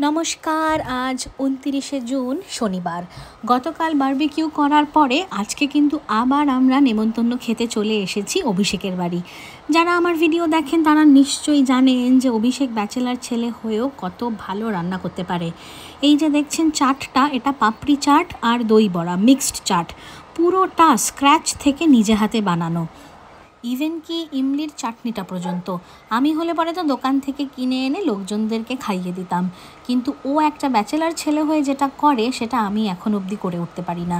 নমস্কার। আজ ২৯শে জুন শনিবার। গতকাল বারবিকিউ করার পরে আজকে কিন্তু আবার আমরা নেমন্তন্ন খেতে চলে এসেছি অভিষেকের বাড়ি। যারা আমার ভিডিও দেখেন তারা নিশ্চয়ই জানেন যে অভিষেক ব্যাচেলার ছেলে হয়েও কত ভালো রান্না করতে পারে। এই যে দেখছেন চাটটা, এটা পাপড়ি চাট আর দই বড়া মিক্সড চাট, পুরোটা স্ক্র্যাচ থেকে নিজে হাতে বানানো। ইভেন কি ইমলির চাটনিটা পর্যন্ত আমি হলে পরে তো দোকান থেকে কিনে এনে লোকজনদেরকে খাইয়ে দিতাম, কিন্তু ও একটা ব্যাচেলার ছেলে হয়ে যেটা করে সেটা আমি এখন অবধি করে উঠতে পারি না।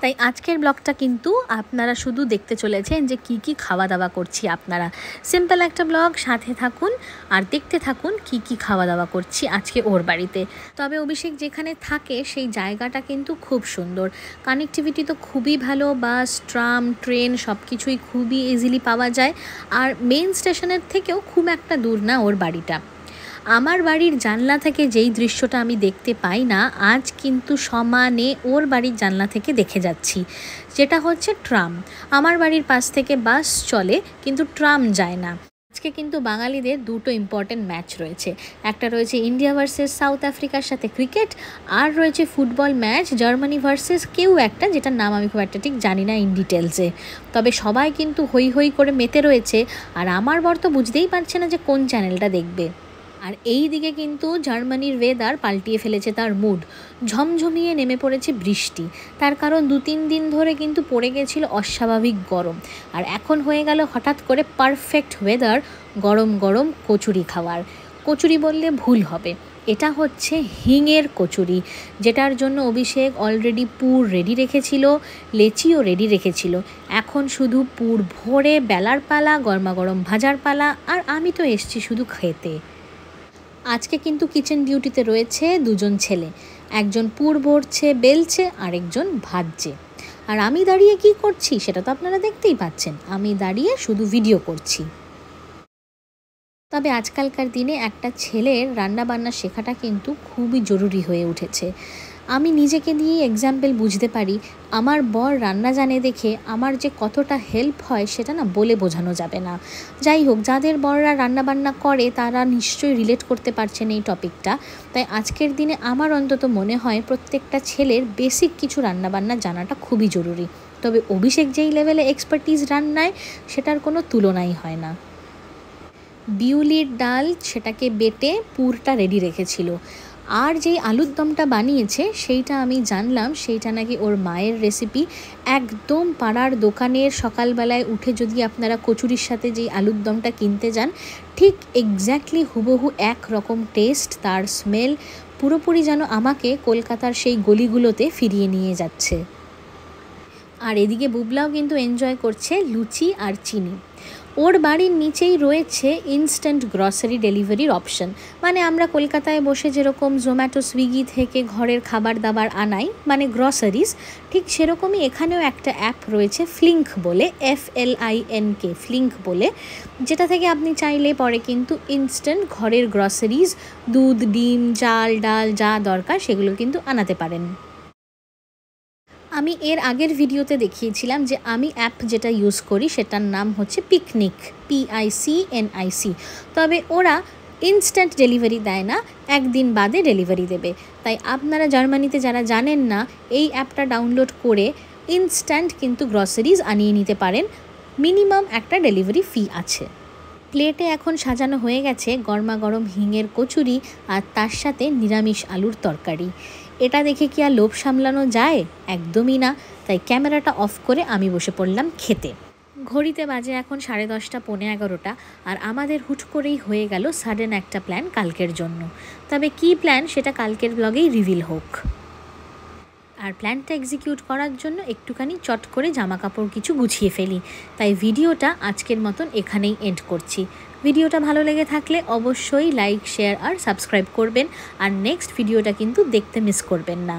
তাই আজকের ব্লগটা কিন্তু আপনারা শুধু দেখতে চলেছেন যে কি কি খাওয়া দাওয়া করছি। আপনারা সিম্পল একটা ব্লগ, সাথে থাকুন আর দেখতে থাকুন কি কি খাওয়া দাওয়া করছি আজকে ওর বাড়িতে। তবে অভিষেক যেখানে থাকে সেই জায়গাটা কিন্তু খুব সুন্দর, কানেক্টিভিটি তো খুবই ভালো, বাস ট্রাম ট্রেন সব কিছুই খুবই ইজিলি পাওয়া যায়। আর মেইন স্টেশনের থেকেও খুব একটা দূর না ওর বাড়িটা। আমার বাড়ির জানলা থেকে যেই দৃশ্যটা আমি দেখতে পাই না, আজ কিন্তু সমানে ওর বাড়ির জানলা থেকে দেখে যাচ্ছি, যেটা হচ্ছে ট্রাম। আমার বাড়ির পাশ থেকে বাস চলে কিন্তু ট্রাম যায় না। আজকে কিন্তু বাঙালিদের দুটো ইম্পর্টেন্ট ম্যাচ রয়েছে, একটা রয়েছে ইন্ডিয়া ভার্সেস সাউথ আফ্রিকার সাথে ক্রিকেট, আর রয়েছে ফুটবল ম্যাচ জার্মানি ভার্সেস কেউ একটা, যেটার নাম আমি খুব একটা ঠিক জানি না ইন ডিটেলসে। তবে সবাই কিন্তু হই হই করে মেতে রয়েছে, আর আমার বর তো বুঝতেই পারছে না যে কোন চ্যানেলটা দেখবে। আর এই দিকে কিন্তু জার্মানির ওয়েদার পাল্টিয়ে ফেলেছে তার মুড, ঝমঝমিয়ে নেমে পড়েছে বৃষ্টি। তার কারণ ২-৩ দিন ধরে কিন্তু পড়ে গেছিল অস্বাভাবিক গরম, আর এখন হয়ে গেল হঠাৎ করে পারফেক্ট ওয়েদার গরম গরম কচুরি খাওয়ার। কচুরি বললে ভুল হবে, এটা হচ্ছে হিঙের কচুরি, যেটার জন্য অভিষেক অলরেডি পুর রেডি রেখেছিল, লেচিও রেডি রেখেছিল। এখন শুধু পুর ভরে বেলার পালা, গরমাগরম ভাজার পালা, আর আমি তো এসছি শুধু খেতে। আজকে কিন্তু কিচেন ডিউটিতে রয়েছে দুজন ছেলে, একজন পুর ভরছে বেলছে, আরেকজন ভাজছে। আর আমি দাঁড়িয়ে কি করছি সেটা তো আপনারা দেখতেই পাচ্ছেন, আমি দাঁড়িয়ে শুধু ভিডিও করছি। তবে আজকালকার দিনে একটা ছেলের রান্নাবান্না শেখাটা কিন্তু খুবই জরুরি হয়ে উঠেছে। আমি নিজেকে দিয়ে এক্সাম্পল বুঝতে পারি, আমার বর রান্না জানে দেখে আমার যে কতটা হেল্প হয় সেটা না বলে বোঝানো যাবে না। যাই হোক, যাদের বররা রান্নাবান্না করে তারা নিশ্চয়ই রিলেট করতে পারছেন এই টপিকটা। তাই আজকের দিনে আমার অন্তত মনে হয় প্রত্যেকটা ছেলের বেসিক কিছু রান্নাবান্না জানাটা খুবই জরুরি। তবে অভিষেক যেই লেভেলে এক্সপার্টিস রান্নায় সেটার কোনো তুলনাই হয় না। বিউলির ডাল সেটাকে বেটে পুরটা রেডি রেখেছিল, আর যেই আলুর দমটা বানিয়েছে সেইটা আমি জানলাম সেইটা নাকি ওর মায়ের রেসিপি। একদম পাড়ার দোকানের সকালবেলায় উঠে যদি আপনারা কচুরির সাথে যেই আলুর দমটা কিনতে যান, ঠিক এক্স্যাক্টলি হুবহু একরকম টেস্ট, তার স্মেল পুরোপুরি যেন আমাকে কলকাতার সেই গলিগুলোতে ফিরিয়ে নিয়ে যাচ্ছে। আর এদিকে বুবলাও কিন্তু এনজয় করছে লুচি আর চিনি। ওর বাড়ির নিচেই রয়েছে ইনস্ট্যান্ট গ্রসারি ডেলিভারির অপশন, মানে আমরা কলকাতায় বসে যেরকম জোম্যাটো সুইগি থেকে ঘরের খাবার দাবার আনাই, মানে গ্রসারিজ, ঠিক সেরকমই এখানেও একটা অ্যাপ রয়েছে ফ্লিঙ্ক বলে, FLINK ফ্লিঙ্ক বলে, যেটা থেকে আপনি চাইলে পরে কিন্তু ইনস্ট্যান্ট ঘরের গ্রসারিজ, দুধ ডিম চাল ডাল যা দরকার সেগুলো কিন্তু আনাতে পারেন। আমি এর আগের ভিডিওতে দেখিয়েছিলাম যে আমি অ্যাপ যেটা ইউজ করি সেটার নাম হচ্ছে পিকনিক, PICNIC। তবে ওরা ইনস্ট্যান্ট ডেলিভারি দেয় না, একদিন বাদে ডেলিভারি দেবে। তাই আপনারা জার্মানিতে যারা জানেন না, এই অ্যাপটা ডাউনলোড করে ইনস্ট্যান্ট কিন্তু গ্রসারিজ আনিয়ে নিতে পারেন, মিনিমাম একটা ডেলিভারি ফি আছে। প্লেটে এখন সাজানো হয়ে গেছে গরমা গরম হিঙের কচুরি, আর তার সাথে নিরামিষ আলুর তরকারি। এটা দেখে কি আর লোভ সামলানো যায়? একদমই না। তাই ক্যামেরাটা অফ করে আমি বসে পড়লাম খেতে। ঘড়িতে বাজে এখন 10:30 পৌনে 11টা, আর আমাদের হুট করেই হয়ে গেল সাডেন একটা প্ল্যান কালকের জন্য। তবে কি প্ল্যান সেটা কালকের ব্লগেই রিভিল হোক। আর প্ল্যানটা এক্সিকিউট করার জন্য একটুখানি চট করে জামা কাপড় কিছু গুছিয়ে ফেলি। তাই ভিডিওটা আজকের মতন এখানেই এন্ড করছি। ভিডিওটা ভালো লেগে থাকলে অবশ্যই লাইক শেয়ার আর সাবস্ক্রাইব করবেন, আর নেক্সট ভিডিওটা কিন্তু দেখতে মিস করবেন না।